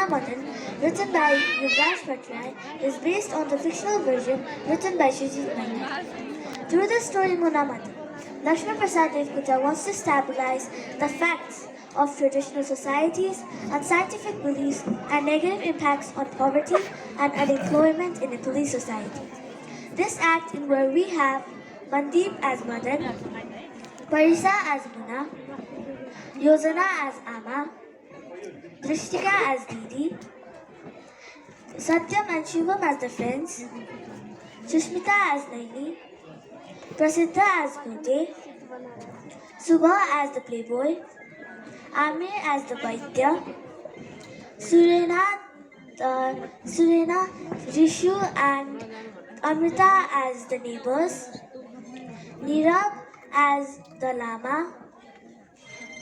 Muna Madan, written by Yuvraj Patrai, is based on the fictional version written by Shijit Mehta. Through the story Muna Madan, Lakshman Prasad Devkutta wants to stabilize the facts of traditional societies and scientific beliefs and negative impacts on poverty and unemployment in a police society. This act in where we have Mandeep as Madan, Parisa as Muna, Yozana as Ama, Drishtika as Didi, Satyam and Shivam as the friends, Sushmita as Naini, Prasiddha as Bhute, Subha as the playboy, Amir as the Vaidya, Surena, Rishu and Amrita as the neighbors, Nirab as the Lama,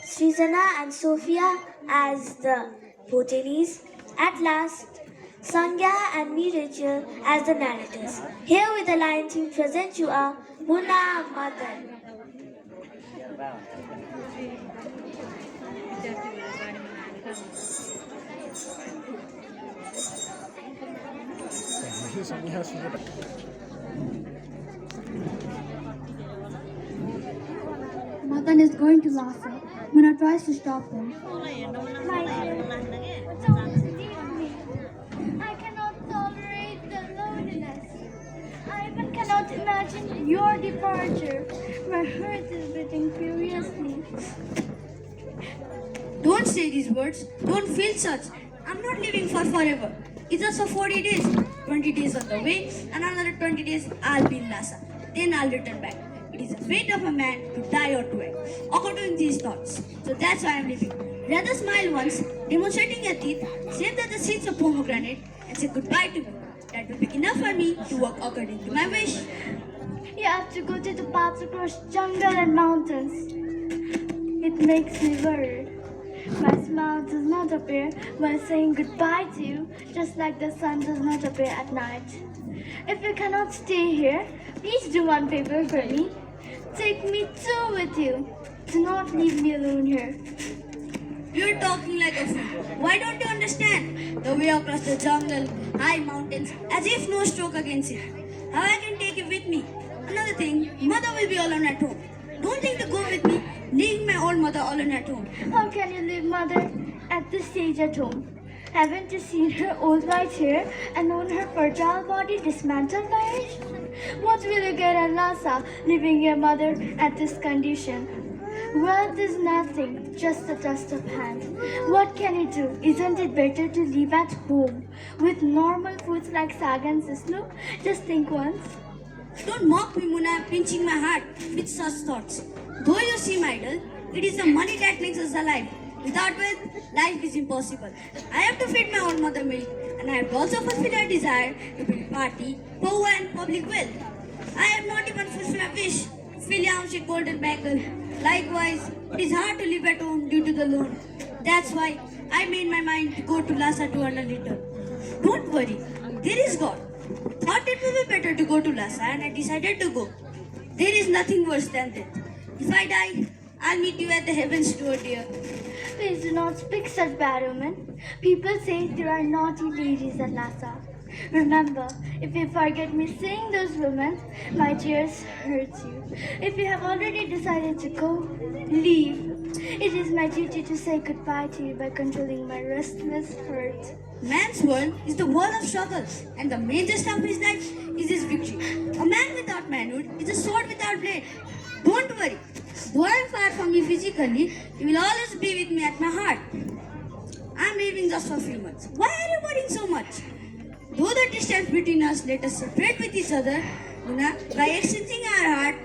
Srizana and Sophia as the botanis. At last, Sangya and me Rachel as the narrators. Here with the Lion Team present you are Muna Madan. Madan is going to Lhasa. Muna tries to stop him. My dear, don't leave me. I cannot tolerate the loneliness. I even cannot imagine your departure. My heart is beating furiously. Don't say these words. Don't feel such. I'm not living for forever. It's just for 40 days. 20 days on the way, and another 20 days I'll be in Lhasa. Then I'll return back. It is the fate of a man to die or to act, according to these thoughts. So that's why I'm living. Rather smile once, demonstrating your teeth, save that the seeds of pomegranate, and say goodbye to me. That will be enough for me to work according to my wish. You have to go to the paths across jungle and mountains. It makes me worried. My smile does not appear while saying goodbye to you, just like the sun does not appear at night. If you cannot stay here, please do one favor for me. Take me too with you. Do not leave me alone here. You're talking like a fool. Why don't you understand? The way across the jungle, high mountains, as if no stroke against it. How I can take you with me? Another thing, mother will be alone at home. Don't think to go with me, leaving my old mother alone at home. How can you leave mother at this stage at home? Haven't you seen her old white hair and known her fragile body dismantled by age? What will you get at Lhasa, leaving your mother at this condition? Wealth is nothing, just a dust of hand. What can you do? Isn't it better to live at home with normal foods like sag and sislu? Just think once. Don't mock me, Muna, pinching my heart with such thoughts. Though you seem idle, it is the money that makes us alive. Without wealth, life is impossible. I have to feed my own mother milk, and I have also fulfilled her desire to build party, power, and public wealth. I have not even fulfilled a wish, fill a golden bangle. Likewise, it is hard to live at home due to the loan. That's why I made my mind to go to Lhasa to earn a little. Don't worry, there is God. Thought it would be better to go to Lhasa, and I decided to go. There is nothing worse than that. If I die, I'll meet you at the heavens door, dear. Please do not speak such bad omen. People say there are naughty ladies at Lhasa. Remember, if you forget me seeing those women, my tears hurt you. If you have already decided to go, leave. It is my duty to say goodbye to you by controlling my restless heart. Man's world is the world of struggle, and the major stuff of his life is his victory. A man without manhood is a sword without blade. Don't worry. Though I am far from you physically, you will always be with me at my heart. I am leaving just for a few months. Why are you worrying so much? Though the distance between us let us separate with each other, Muna, by exchanging our heart,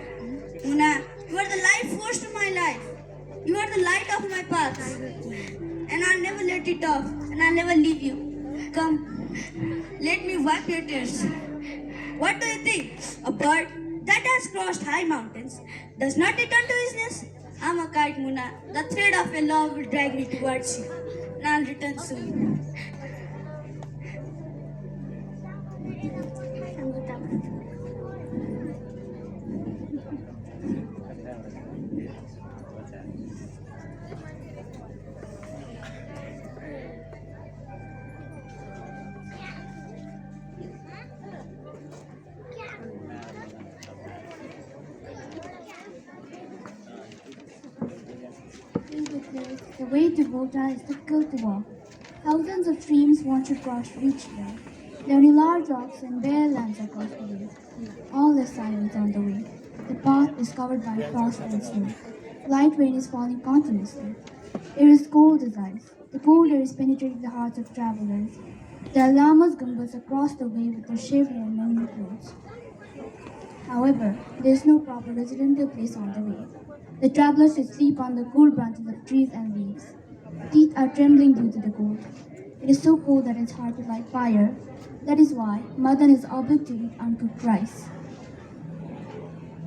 Muna, you are the life force to my life. You are the light of my path. And I'll never let it off, and I'll never leave you. Come, let me wipe your tears. What do you think? A bird that has crossed high mountains does not return to his nest? I'm a kite, Muna. The thread of your love will drag me towards you, and I'll return soon. The way to Volta is difficult to walk. Thousands of streams want to cross reach there. There are large rocks and bare lands across the way. All is silence on the way. The path is covered by frost and snow. Light rain is falling continuously. Air is cold as ice. The cold air is penetrating the hearts of travelers. There are llamas gumbas across the way with their shaven and lonely clothes. However, there is no proper residential place on the way. The travelers should sleep on the cool branches of trees and leaves. Teeth are trembling due to the cold. It is so cold that it's hard to light fire. That is why Madan is obliged to eat uncooked rice.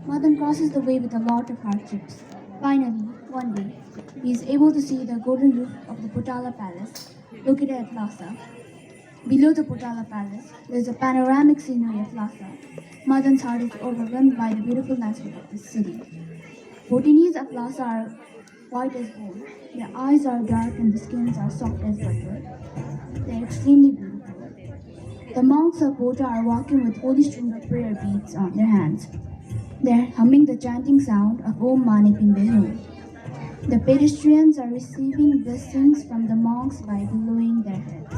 Madan crosses the way with a lot of hardships. Finally, one day, he is able to see the golden roof of the Potala Palace, located at Lhasa. Below the Potala Palace, there is a panoramic scenery of Lhasa. Madan's heart is overwhelmed by the beautiful landscape of this city. Botanis of Lhasa are white as gold. Their eyes are dark and the skins are soft as butter. They are extremely beautiful. The monks of Bota are walking with holy string of prayer beads on their hands. They are humming the chanting sound of Om Mani Padme Hum. The pedestrians are receiving blessings from the monks by bowing their heads.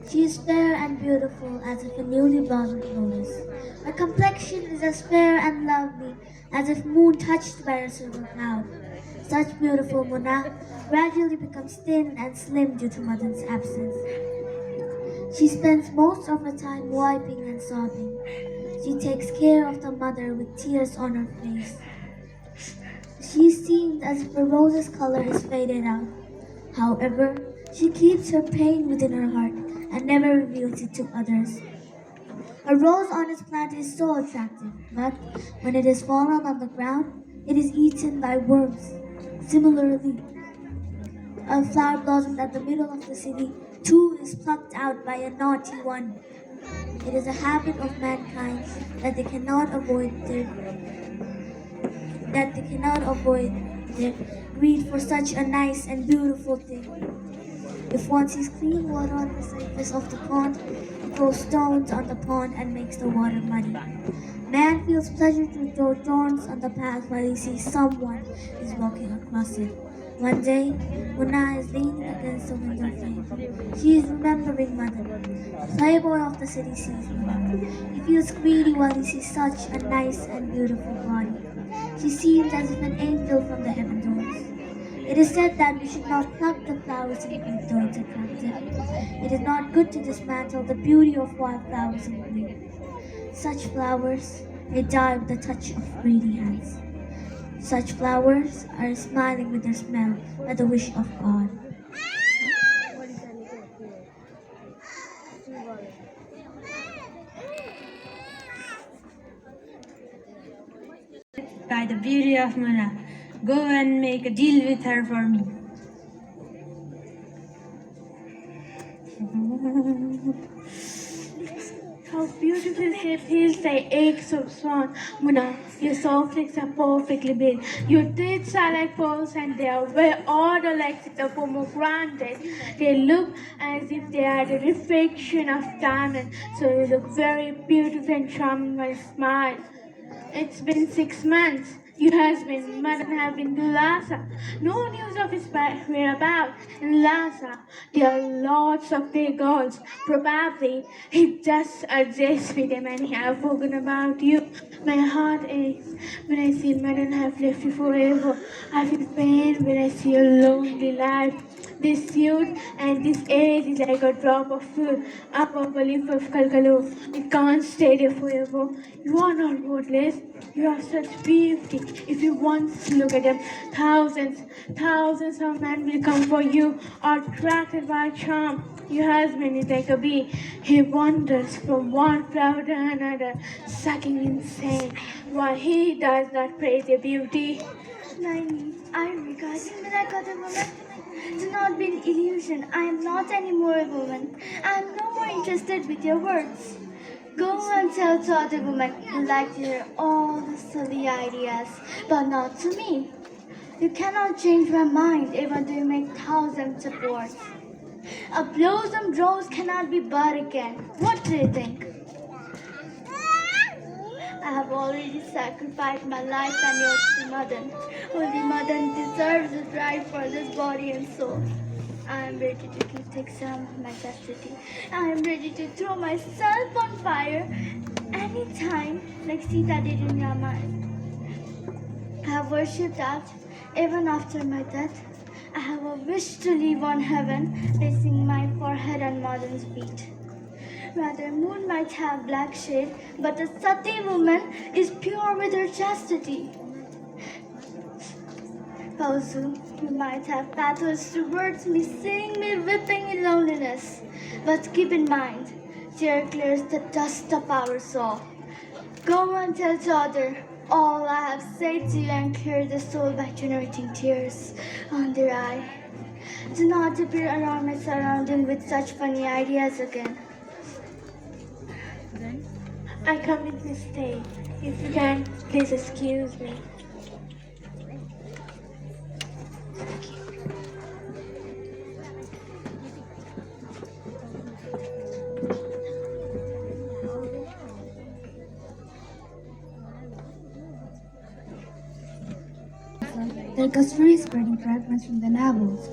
She is fair and beautiful as if a newly blossomed lotus. Her complexion is as fair and lovely as if moon touched by a silver cloud. Such beautiful Mona gradually becomes thin and slim due to Madan's absence. She spends most of her time wiping and sobbing. She takes care of the mother with tears on her face. She seems as if the rose's color is faded out. However, she keeps her pain within her heart and never reveals it to others. A rose on its plant is so attractive, but when it is fallen on the ground, it is eaten by worms. Similarly, a flower blossomed at the middle of the city too is plucked out by a naughty one. It is a habit of mankind that they cannot avoid their greed for such a nice and beautiful thing. If one sees clean water on the surface of the pond, he throws stones on the pond and makes the water muddy. Man feels pleasure to throw thorns on the path while he sees someone is walking across it. One day, Mona is leaning against the window frame. She is remembering Mother. The playboy of the city sees Mona. He feels greedy while he sees such a nice and beautiful body. She seems as if an angel from the heaven doors. It is said that we should not pluck the flowers in bloom though it's attractive. It is not good to dismantle the beauty of wildflowers in bloom. Such flowers may die with the touch of greedy hands. Such flowers are smiling with their smell at the wish of God. By the beauty of Mona, go and make a deal with her for me. How beautiful her feels like eggs of swan. Mona, your soft legs are perfectly built. Your tits are like pearls and they are well ordered like the pomegranate. They look as if they are the reflection of diamond. So you look very beautiful and charming when you smile. It's been 6 months. Your husband must have been to Lhasa. No news of his whereabouts in Lhasa. There are lots of big goals. Probably he just adjusts with them and he have forgotten about you. My heart aches when I see Madan have left you forever. I feel pain when I see your lonely life. This youth and this age is like a drop of food up of a leaf of calcalo. It can't stay there forever. You are not worthless. You have such beauty. If you once look at them, thousands of men will come for you, attracted by charm. Your husband is like a bee. He wanders from one flower to another, sucking insane, while he does not praise your beauty. Naini, I regard you like other women. Do not be an illusion. I am not anymore a woman. I am no more interested with your words. Go and tell to other women who like to hear all the silly ideas, but not to me. You cannot change my mind even though you make thousands of words. A blossomed rose cannot be bud again. What do you think? I have already sacrificed my life and yours to Madan. Only Madan deserves the right for this body and soul. I am ready to give the exam of my chastity. I am ready to throw myself on fire anytime, like Sita did in Ramayana. I have worshipped that even after my death. I have a wish to live on heaven, placing my forehead on Madan's feet. Rather, moon might have black shade, but a sati woman is pure with her chastity. Pauzu, you might have pathos towards me, seeing me weeping in loneliness. But keep in mind, tear clears the dust of our soul. Go and tell to other all I have said to you and clear the soul by generating tears on their eye. Do not appear around my surrounding with such funny ideas again. I come in mistake. If you can, please excuse me. Their customary spreading fragments from the navels.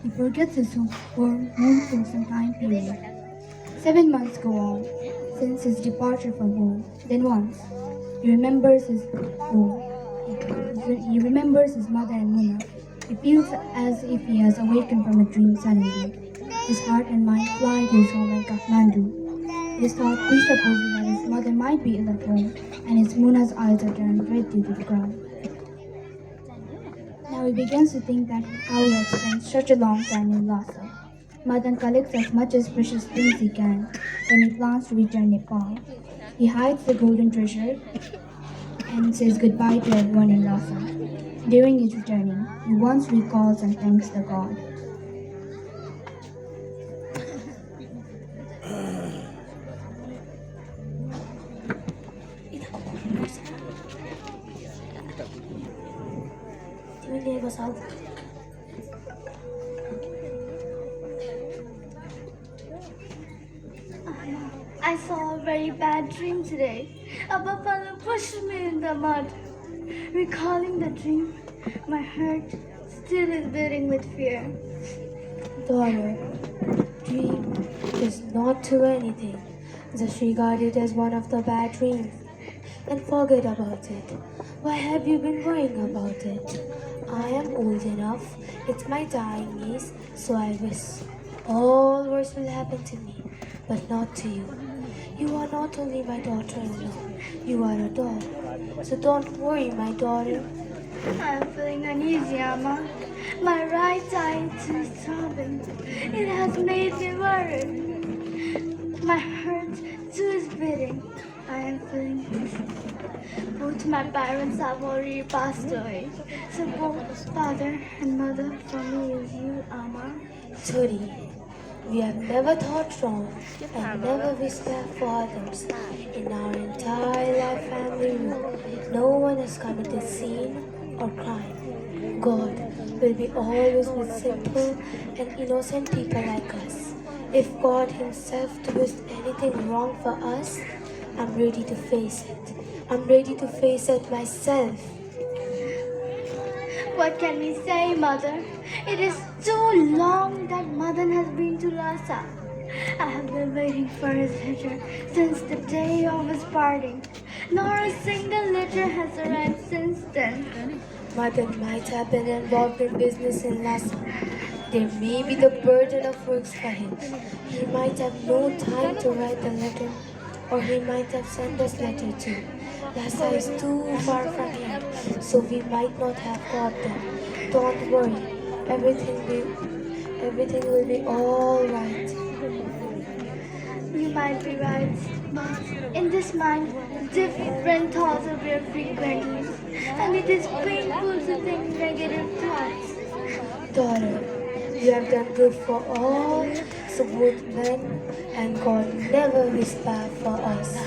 He forgets his home for some time period. 7 months go on since his departure from home. Then once, he remembers his home. He remembers his mother and Muna. He feels as if he has awakened from a dream suddenly. His heart and mind fly to his home in Kathmandu. His thought presupposes that his mother might be ill at home, and his Muna's eyes are turned red due to the crowd. Now he begins to think that how he had spent such a long time in Lhasa. Madan collects as much as precious things he can. Then he plans to return Nepal. He hides the golden treasure and says goodbye to everyone in Lhasa. During his returning, he once recalls and thanks the god. I saw a very bad dream today. A buffalo pushed me in the mud. Recalling the dream, my heart still is beating with fear. Daughter, dream is not to anything. Just regard it as one of the bad dreams and forget about it. Why have you been worrying about it? I am old enough. It's my dying years, so I wish all worse will happen to me, but not to you. You are not only my daughter-in-law, you are a daughter. So don't worry, my daughter. I am feeling uneasy, Amma. My right eye too is throbbing. It has made me worried. My heart too is beating. I am feeling dizzy. Both my parents have already passed away. So both father and mother for me is you, Amma. Turi, we have never thought wrong and never wished bad for others. In our entire life family room, no one has committed sin or crime. God will be always with simple and innocent people like us. If God Himself twists anything wrong for us, I'm ready to face it. I'm ready to face it myself. What can we say, Mother? It is too long that Madan has been to Lhasa. I have been waiting for his letter since the day of his parting. Nor a single letter has arrived since then. Madan might have been involved in business in Lhasa. There may be the burden of works for him. He might have no time to write the letter, or he might have sent us letter too. Lhasa is too far from here, so we might not have got them. Don't worry, everything will be all right. You might be right, but in this mind, different thoughts appear frequently, and it is painful to think negative thoughts. Daughter, you have done good for all, so both men and God never wish bad for us.